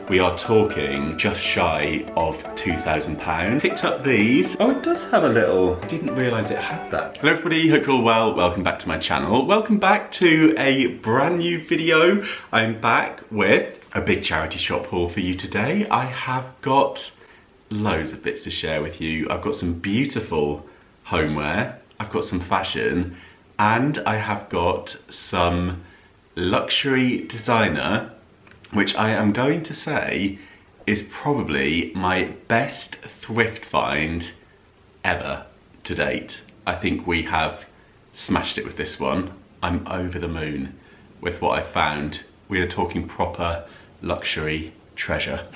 we are talking just shy of £2,000. Picked up these. Oh, it does have a little, I didn't realise it had that. Hello everybody, hope you're all well. Welcome back to my channel. Welcome back to a brand new video. I'm back with a big charity shop haul for you today. I have got loads of bits to share with you. I've got some beautiful homeware, I've got some fashion, and I have got some luxury designer, which I am going to say is probably my best thrift find ever to date. I think we have smashed it with this one. I'm over the moon with what I found. We are talking proper luxury treasure.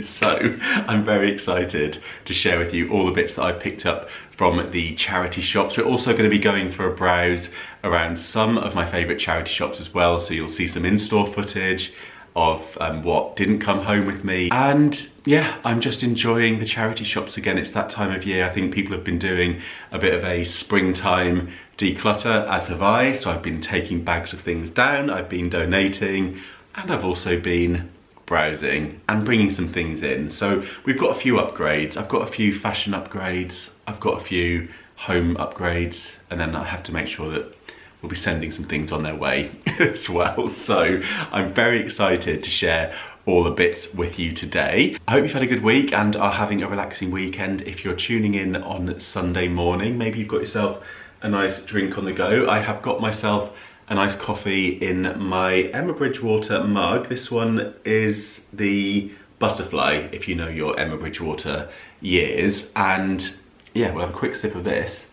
So I'm very excited to share with you all the bits that I've picked up from the charity shops. We're also going to be going for a browse around some of my favourite charity shops as well, so you'll see some in-store footage of what didn't come home with me. And yeah, I'm just enjoying the charity shops again. It's that time of year. I think people have been doing a bit of a springtime declutter, as have I. So I've been taking bags of things down, I've been donating, and I've also been browsing and bringing some things in. So we've got a few upgrades. I've got a few fashion upgrades, I've got a few home upgrades, and then I have to make sure that we'll be sending some things on their way as well. So I'm very excited to share all the bits with you today. I hope you've had a good week and are having a relaxing weekend. If you're tuning in on Sunday morning, maybe you've got yourself a nice drink on the go. I have got myself a nice coffee in my Emma Bridgewater mug. This one is the Butterfly, if you know your Emma Bridgewater years. And yeah, we'll have a quick sip of this.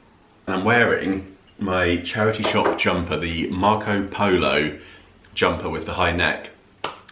And I'm wearing my charity shop jumper, the Marco Polo jumper with the high neck.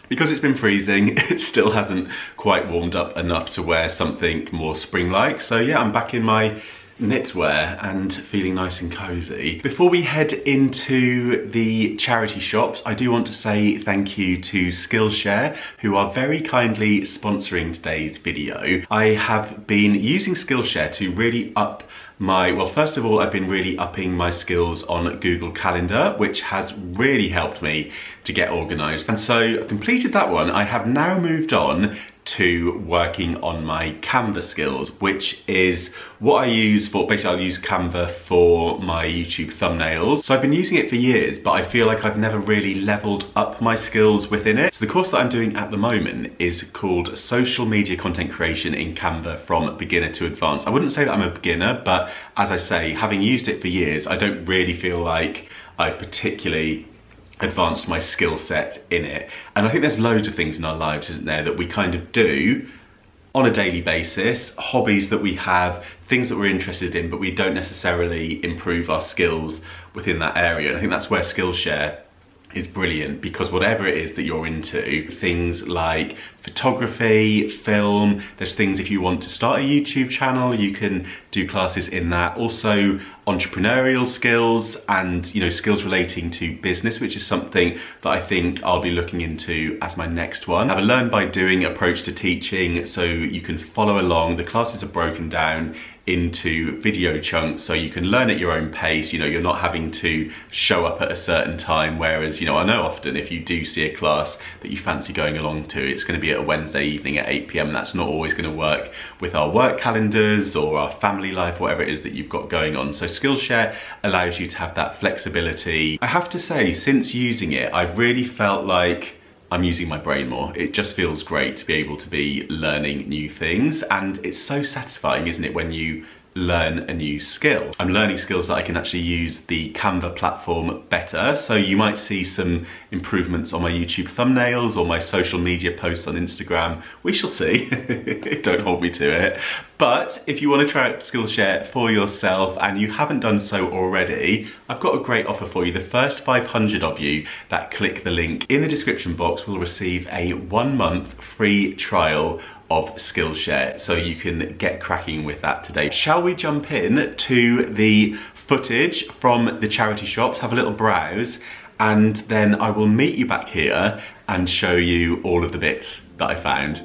Because it's been freezing, it still hasn't quite warmed up enough to wear something more spring-like. So yeah, I'm back in my knitwear and feeling nice and cozy. Before we head into the charity shops, I do want to say thank you to Skillshare, who are very kindly sponsoring today's video. I have been using Skillshare to really up well, first of all, I've been really upping my skills on Google Calendar, which has really helped me to get organised. And so I've completed that one. I have now moved on to working on my Canva skills, which is what I use for, basically I'll use Canva for my YouTube thumbnails. So I've been using it for years, but I feel like I've never really leveled up my skills within it. So the course that I'm doing at the moment is called Social Media Content Creation in Canva from Beginner to Advanced. I wouldn't say that I'm a beginner, but as I say, having used it for years, I don't really feel like I've particularly advanced my skill set in it. And I think there's loads of things in our lives, isn't there, that we kind of do on a daily basis, hobbies that we have, things that we're interested in, but we don't necessarily improve our skills within that area. And I think that's where Skillshare is brilliant, because whatever it is that you're into, things like photography, film, there's things if you want to start a YouTube channel, you can do classes in that. Also entrepreneurial skills and, you know, skills relating to business, which is something that I think I'll be looking into as my next one. I have a learn by doing approach to teaching, so you can follow along. The classes are broken down into video chunks, so you can learn at your own pace. You know, you're not having to show up at a certain time, whereas, you know, I know often if you do see a class that you fancy going along to, it's going to be at a Wednesday evening at 8 PM, and that's not always going to work with our work calendars or our family life, whatever it is that you've got going on. So Skillshare allows you to have that flexibility. I have to say, since using it, I've really felt like I'm using my brain more. It just feels great to be able to be learning new things, and it's so satisfying, isn't it, when you learn a new skill. I'm learning skills that I can actually use the Canva platform better, so you might see some improvements on my YouTube thumbnails or my social media posts on Instagram. We shall see. Don't hold me to it. But if you want to try out Skillshare for yourself and you haven't done so already, I've got a great offer for you. The first 500 of you that click the link in the description box will receive a 1-month free trial of Skillshare, so you can get cracking with that today. Shall we jump in to the footage from the charity shops, have a little browse, and then I will meet you back here and show you all of the bits that I found.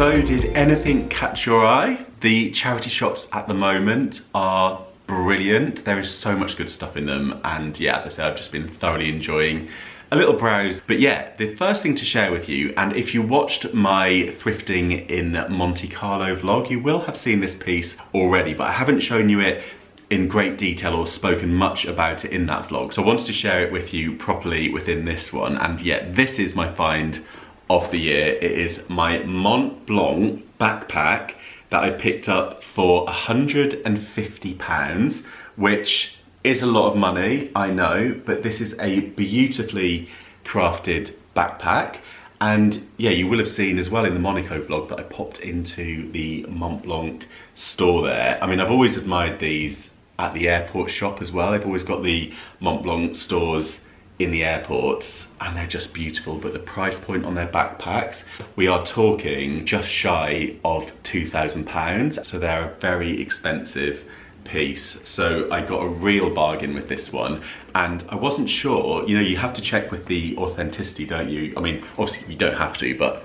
So did anything catch your eye? The charity shops at the moment are brilliant. There is so much good stuff in them, and yeah, as I said, I've just been thoroughly enjoying a little browse. But yeah, the first thing to share with you, and if you watched my thrifting in Monte Carlo vlog, you will have seen this piece already, but I haven't shown you it in great detail or spoken much about it in that vlog. So I wanted to share it with you properly within this one. And yeah, this is my find of the year. It is my Mont Blanc backpack that I picked up for £150, which is a lot of money, I know, but this is a beautifully crafted backpack. And yeah, you will have seen as well in the Monaco vlog that I popped into the Mont Blanc store there. I mean, I've always admired these at the airport shop as well. They've always got the Mont Blanc stores in the airports, and they're just beautiful. But the price point on their backpacks, we are talking just shy of £2,000. So they're a very expensive piece. So I got a real bargain with this one, and I wasn't sure, you know, you have to check with the authenticity, don't you? I mean, obviously you don't have to, but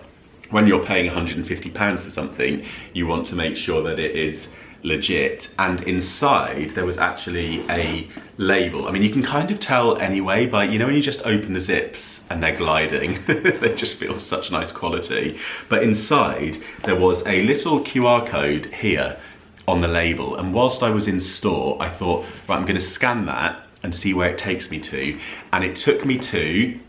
when you're paying £150 for something, you want to make sure that it is legit. And inside there was actually a label. I mean, you can kind of tell anyway by, you know, when you just open the zips and they're gliding, they just feel such nice quality. But inside there was a little QR code here on the label, and whilst I was in store, I thought, right, I'm going to scan that and see where it takes me to. And it took me to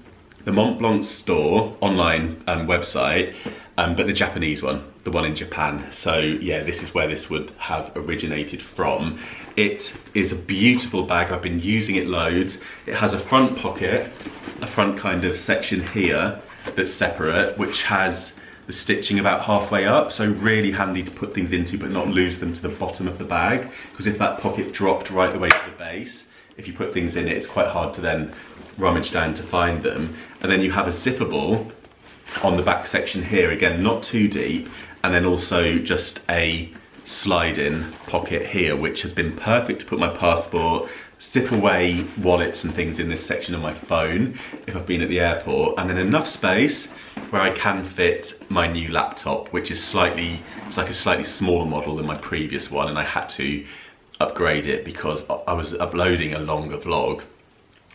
the Mont Blanc store online website, but the Japanese one, the one in Japan. So yeah, this is where this would have originated from. It is a beautiful bag. I've been using it loads. It has a front pocket, a front kind of section here that's separate, which has the stitching about halfway up, so really handy to put things into but not lose them to the bottom of the bag, because if that pocket dropped right the way to the base, if you put things in it, it's quite hard to then rummage down to find them. And then you have a zippable on the back section here, again, not too deep, and then also just a slide-in pocket here, which has been perfect to put my passport, zip away wallets and things in this section of my phone if I've been at the airport, and then enough space where I can fit my new laptop, which is slightly, it's like a slightly smaller model than my previous one, and I had to upgrade it because I was uploading a longer vlog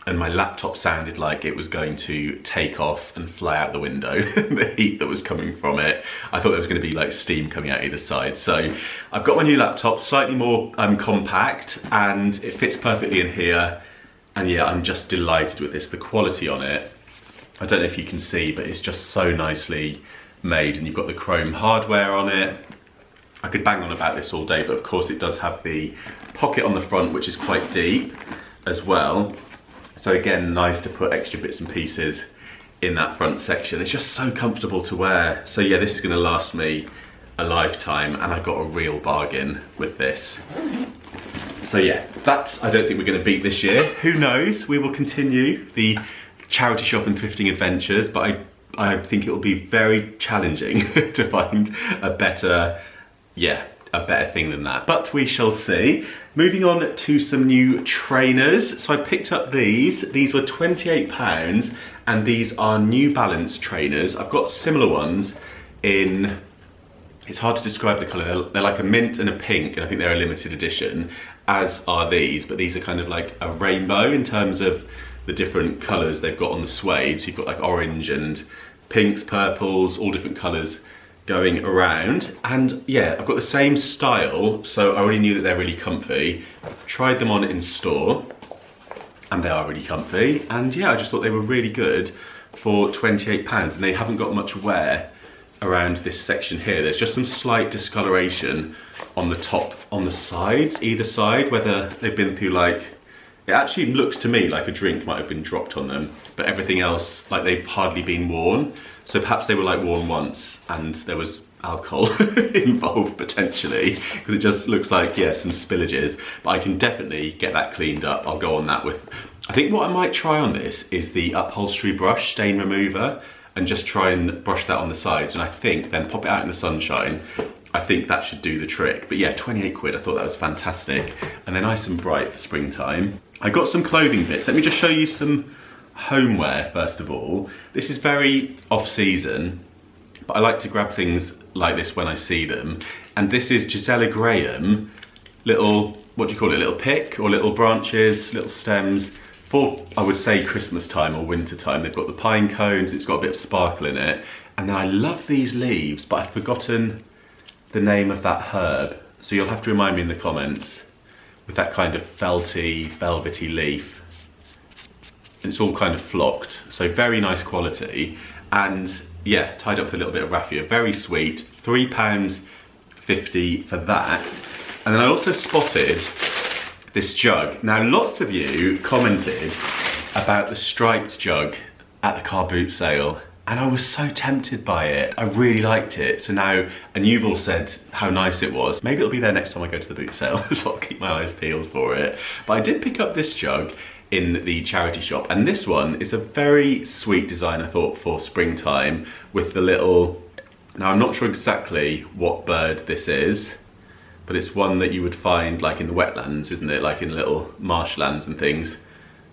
and my laptop sounded like it was going to take off and fly out the window. The heat that was coming from it, I thought there was going to be like steam coming out either side. So I've got my new laptop, slightly more compact, and it fits perfectly in here. And yeah, I'm just delighted with this. The quality on it, I don't know if you can see, but it's just so nicely made, and you've got the chrome hardware on it. I could bang on about this all day, but of course it does have the pocket on the front, which is quite deep as well. So again, nice to put extra bits and pieces in that front section. It's just so comfortable to wear. So yeah, this is gonna last me a lifetime, and I got a real bargain with this. So yeah, that's, I don't think we're gonna beat this year. Who knows? We will continue the charity shop and thrifting adventures, but I think it will be very challenging to find a better, yeah, a better thing than that, but we shall see. Moving on to some new trainers. So I picked up these were £28, and these are New Balance trainers. I've got similar ones in, it's hard to describe the colour, they're like a mint and a pink, and I think they're a limited edition, as are these, but these are kind of like a rainbow in terms of the different colours they've got on the suede. So you've got like orange and pinks, purples, all different colours going around. And yeah, I've got the same style, so I already knew that they're really comfy. Tried them on in store, and they are really comfy. And yeah, I just thought they were really good for £28, and they haven't got much wear around this section here. There's just some slight discoloration on the top, on the sides, either side, whether they've been through like, it actually looks to me like a drink might have been dropped on them, but everything else, like they've hardly been worn. So perhaps they were like worn once and there was alcohol involved potentially, because it just looks like, yeah, some spillages, but I can definitely get that cleaned up. I'll go on that with, I think what I might try on this is the upholstery brush stain remover, and just try and brush that on the sides, and I think then pop it out in the sunshine. I think that should do the trick. But yeah, 28 quid, I thought that was fantastic. And they're nice and bright for springtime. I got some clothing bits. Let me just show you some homeware first of all. This is very off-season, but I like to grab things like this when I see them. And this is Gisela Graham, little, what do you call it, little pick or little branches, little stems for, I would say, Christmas time or winter time. They've got the pine cones, it's got a bit of sparkle in it. And then I love these leaves, but I've forgotten the name of that herb. So you'll have to remind me in the comments, with that kind of felty, velvety leaf. And it's all kind of flocked, so very nice quality. And yeah, tied up with a little bit of raffia, very sweet, £3.50 for that. And then I also spotted this jug. Now lots of you commented about the striped jug at the car boot sale, and I was so tempted by it. I really liked it. So now, and you've all said how nice it was. Maybe it'll be there next time I go to the boot sale, so I'll keep my eyes peeled for it. But I did pick up this jug in the charity shop, and this one is a very sweet design, I thought, for springtime, with the little, now I'm not sure exactly what bird this is, but it's one that you would find like in the wetlands, isn't it? Like in little marshlands and things,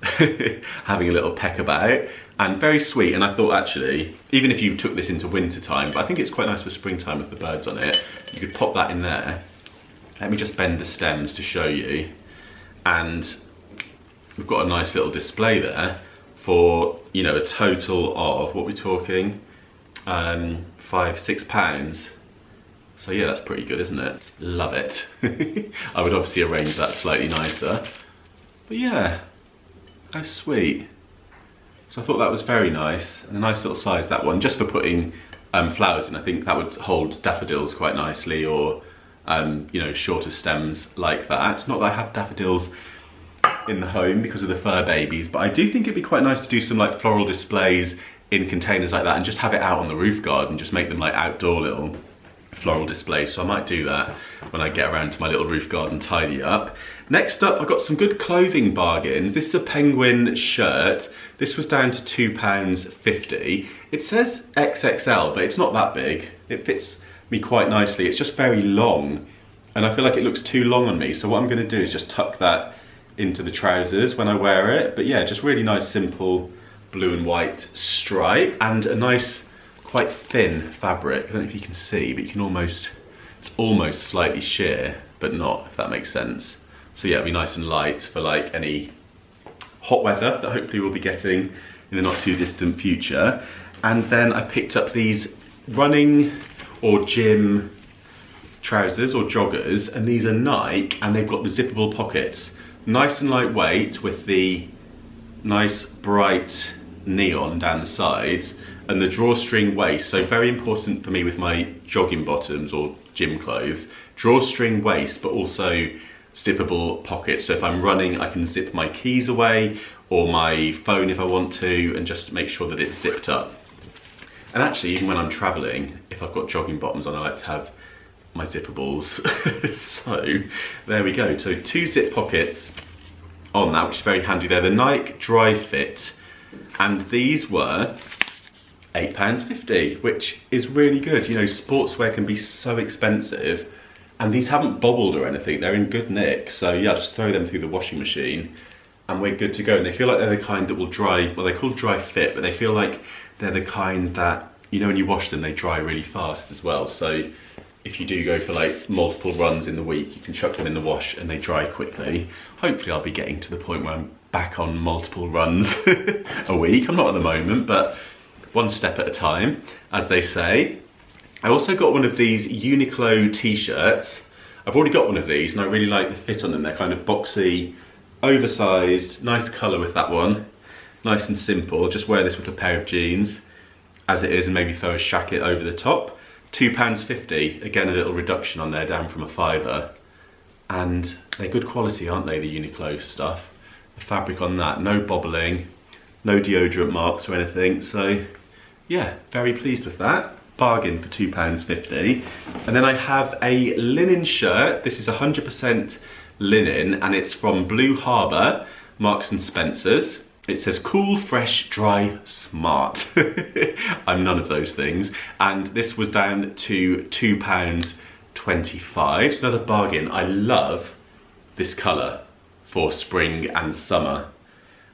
having a little peck about, and very sweet. And I thought, actually, even if you took this into winter time, but I think it's quite nice for springtime with the birds on it, you could pop that in there. Let me just bend the stems to show you. And we've got a nice little display there for, you know, a total of, what we're talking, £5–6. So yeah, that's pretty good, isn't it? Love it. I would obviously arrange that slightly nicer, but yeah, how sweet. So I thought that was very nice, and a nice little size, that one, just for putting flowers in. I think that would hold daffodils quite nicely, or you know, shorter stems like that. Not that I have daffodils in the home because of the fur babies, but I do think it'd be quite nice to do some like floral displays in containers like that, and just have it out on the roof garden, just make them like outdoor little floral displays. So I might do that when I get around to my little roof garden tidy up. Next up, I've got some good clothing bargains. This is a penguin shirt. This was down to £2.50. It says XXL, but it's not that big. It fits me quite nicely. It's just very long, and I feel like it looks too long on me. So what I'm gonna do is just tuck that into the trousers when I wear it. But yeah, just really nice, simple blue and white stripe, and a nice, quite thin fabric. I don't know if you can see, but you can almost, it's almost slightly sheer, but not, if that makes sense. So yeah, it'll be nice and light for like any hot weather that hopefully we'll be getting in the not too distant future. And then I picked up these running or gym trousers or joggers, and these are Nike, and they've got the zippable pockets. Nice and lightweight with the nice bright neon down the sides, and the drawstring waist. So very important for me with my jogging bottoms or gym clothes. Drawstring waist, but also zippable pockets. So if I'm running, I can zip my keys away, or my phone if I want to, and just make sure that it's zipped up. And actually, even when I'm traveling, if I've got jogging bottoms on, I like to have my zippables. So there we go. So 2 zip pockets on that, which is very handy. They're the Nike Dry Fit, and these were £8.50, which is really good. You know, sportswear can be so expensive, and these haven't bobbled or anything. They're in good nick. So yeah, just throw them through the washing machine and we're good to go. And they feel like they're the kind that will dry, well, they're called Dry Fit, but they feel like they're the kind that, you know, when you wash them, they dry really fast as well. So if you do go for like multiple runs in the week, you can chuck them in the wash and they dry quickly. Hopefully I'll be getting to the point where I'm back on multiple runs a week. I'm not at the moment, but one step at a time, as they say. I also got one of these Uniqlo t-shirts. I've already got one of these and I really like the fit on them. They're kind of boxy, oversized, nice colour with that one. Nice and simple. Just wear this with a pair of jeans as it is, and maybe throw a jacket over the top. £2.50, again a little reduction on there, down from a £5. And they're good quality, aren't they, the Uniqlo stuff? The fabric on that, no bobbling, no deodorant marks or anything. So yeah, very pleased with that. Bargain for £2.50. And then I have a linen shirt. This is 100% linen, and it's from Blue Harbour, Marks and Spencer's. It says cool, fresh, dry, smart. I'm none of those things. And this was down to £2.25. It's another bargain. I love this colour for spring and summer.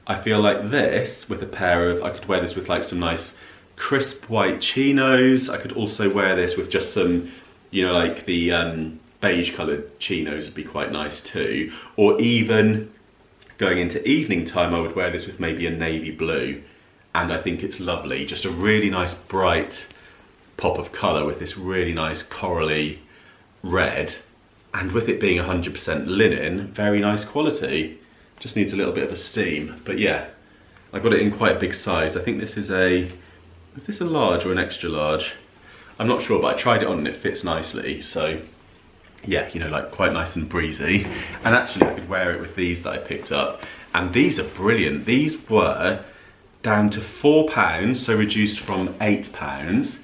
I feel like this with a pair of, I could wear this with like some nice crisp white chinos. I could also wear this with just some, you know, like the beige coloured chinos would be quite nice too. Or even going into evening time, I would wear this with maybe a navy blue. And I think it's lovely. Just a really nice bright pop of colour with this really nice corally red. And with it being 100% linen, very nice quality. Just needs a little bit of a steam. But yeah, I got it in quite a big size. I think this is this a large or an extra large? I'm not sure, but I tried it on and it fits nicely. So yeah, you know, like quite nice and breezy. And actually I could wear it with these that I picked up. And these are brilliant. These were down to £4, so reduced from £8.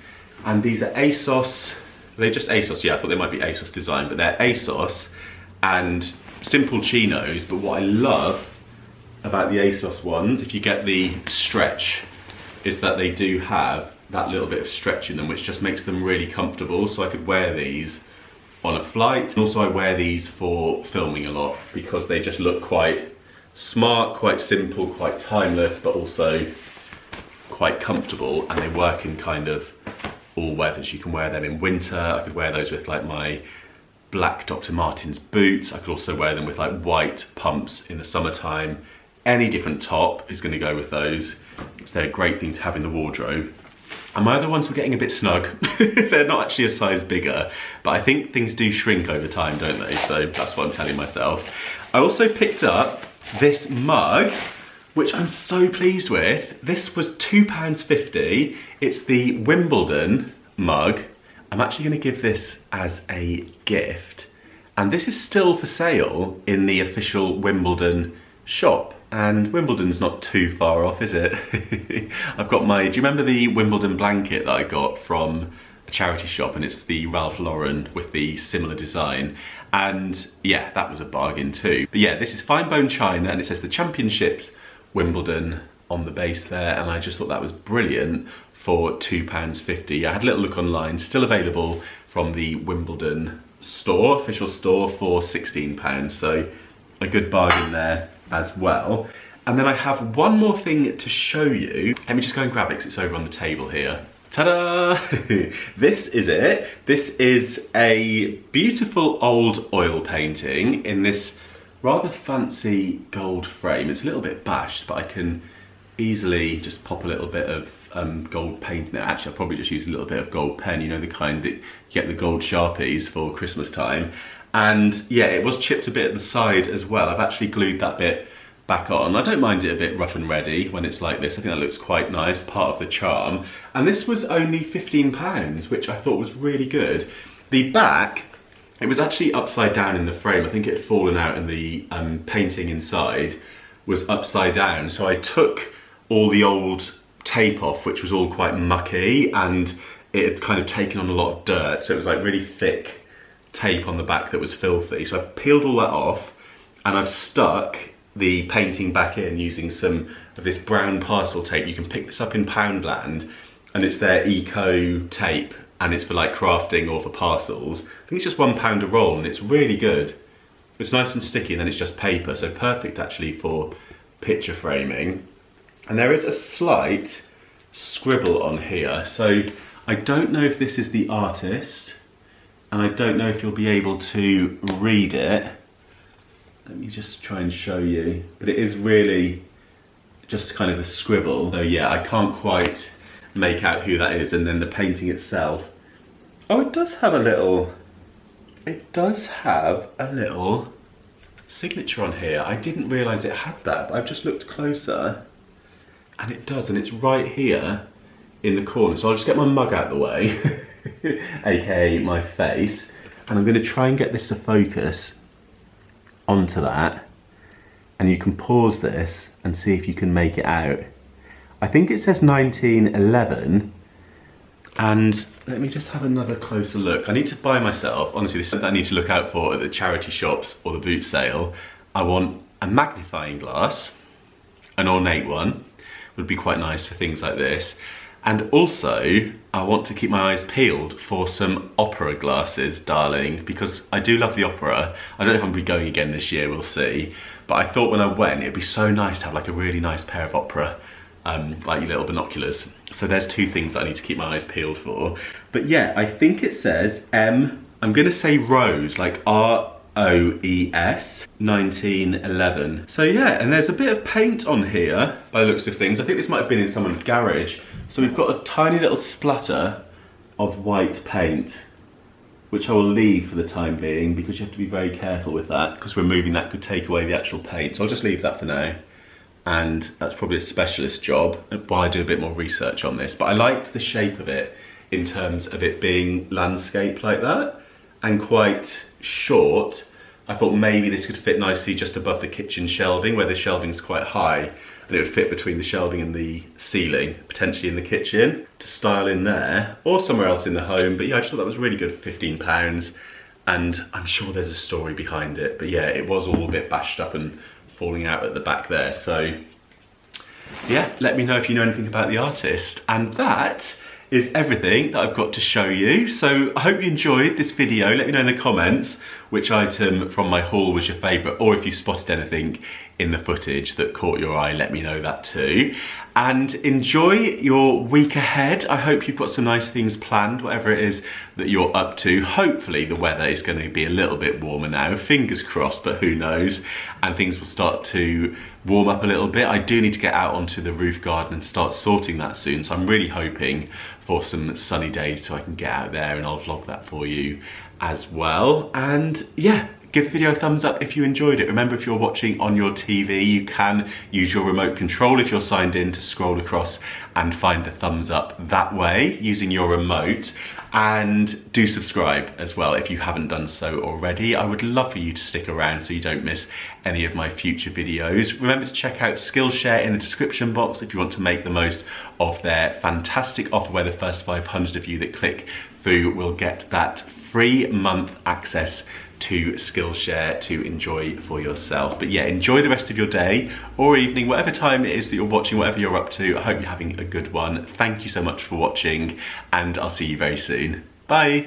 And these are ASOS, they're just ASOS, yeah, I thought they might be ASOS design, but they're ASOS and simple chinos. But what I love about the ASOS ones, if you get the stretch, is that they do have that little bit of stretch in them, which just makes them really comfortable. So I could wear these on a flight. And also I wear these for filming a lot because they just look quite smart, quite simple, quite timeless, but also quite comfortable, and they work in kind of all weathers. You can wear them in winter. I could wear those with like my black Dr. Martens boots. I could also wear them with like white pumps in the summertime. Any different top is going to go with those. So they're a great thing to have in the wardrobe. And my other ones were getting a bit snug. They're not actually a size bigger, but I think things do shrink over time, don't they? So that's what I'm telling myself. I also picked up this mug, which I'm so pleased with. This was £2.50. It's the Wimbledon mug. I'm actually going to give this as a gift. And this is still for sale in the official Wimbledon shop. And Wimbledon's not too far off, is it? I've got my, do you remember the Wimbledon blanket that I got from a charity shop? And it's the Ralph Lauren with the similar design. And yeah, that was a bargain too. But yeah, this is fine bone china and it says the Championships Wimbledon on the base there. And I just thought that was brilliant for £2.50. I had a little look online, still available from the Wimbledon store, official store, for £16. So a good bargain there as well. And then I have one more thing to show you. Let me just go and grab it because it's over on the table here. Ta-da! This is it. This is a beautiful old oil painting in this rather fancy gold frame. It's a little bit bashed, but I can easily just pop a little bit of gold paint in it. Actually, I'll probably just use a little bit of gold pen, you know, the kind that you get the gold Sharpies for Christmas time. And yeah, it was chipped a bit at the side as well. I've actually glued that bit back on. I don't mind it a bit rough and ready when it's like this. I think that looks quite nice, part of the charm. And this was only £15, which I thought was really good. The back, it was actually upside down in the frame. I think it had fallen out and the painting inside was upside down. So I took all the old tape off, which was all quite mucky, and it had kind of taken on a lot of dirt. So it was like really thick tape on the back that was filthy. So I peeled all that off and I've stuck the painting back in using some of this brown parcel tape. You can pick this up in Poundland and it's their eco tape and it's for like crafting or for parcels. I think it's just £1 a roll and it's really good. It's nice and sticky and then it's just paper, so perfect actually for picture framing. And there is a slight scribble on here, so I don't know if this is the artist and I don't know if you'll be able to read it. Let me just try and show you. But it is really just kind of a scribble. So yeah, I can't quite make out who that is. And then the painting itself. Oh, it does have a little signature on here. I didn't realise it had that, but I've just looked closer. And it does, and it's right here in the corner. So I'll just get my mug out of the way. AKA my face, and I'm going to try and get this to focus onto that, and you can pause this and see if you can make it out. I think it says 1911, and let me just have another closer look. I need to buy myself, honestly, this is something I need to look out for at the charity shops or the boot sale. I want a magnifying glass, an ornate one, would be quite nice for things like this. And also, I want to keep my eyes peeled for some opera glasses, darling, because I do love the opera. I don't know if I'm going to be going again this year, we'll see. But I thought when I went, it'd be so nice to have like a really nice pair of opera like your little binoculars. So there's two things that I need to keep my eyes peeled for. But yeah, I think it says I'm gonna say Rose, like ROES 1911. So yeah, and there's a bit of paint on here by the looks of things. I think this might have been in someone's garage. So we've got a tiny little splutter of white paint, which I will leave for the time being because you have to be very careful with that, because removing that could take away the actual paint. So I'll just leave that for now. And that's probably a specialist job while I do a bit more research on this. But I liked the shape of it in terms of it being landscape like that and quite short. I thought maybe this could fit nicely just above the kitchen shelving, where the shelving's quite high, and it would fit between the shelving and the ceiling, potentially in the kitchen, to style in there, or somewhere else in the home. But yeah, I just thought that was really good for £15, and I'm sure there's a story behind it. But yeah, it was all a bit bashed up and falling out at the back there. So yeah, let me know if you know anything about the artist. And that is everything that I've got to show you. So I hope you enjoyed this video. Let me know in the comments which item from my haul was your favourite, or if you spotted anything in the footage that caught your eye, let me know that too. And enjoy your week ahead. I hope you've got some nice things planned, whatever it is that you're up to. Hopefully the weather is going to be a little bit warmer now, fingers crossed, but who knows, and things will start to warm up a little bit. I do need to get out onto the roof garden and start sorting that soon, so I'm really hoping for some sunny days so I can get out there, and I'll vlog that for you as well. And yeah, give the video a thumbs up if you enjoyed it. Remember, if you're watching on your TV, you can use your remote control if you're signed in to scroll across and find the thumbs up that way using your remote. And do subscribe as well if you haven't done so already. I would love for you to stick around so you don't miss any of my future videos. Remember to check out Skillshare in the description box if you want to make the most of their fantastic offer, where the first 500 of you that click through will get that free month access to Skillshare to enjoy for yourself. But yeah, enjoy the rest of your day or evening, whatever time it is that you're watching, whatever you're up to. I hope you're having a good one. Thank you so much for watching, and I'll see you very soon. Bye.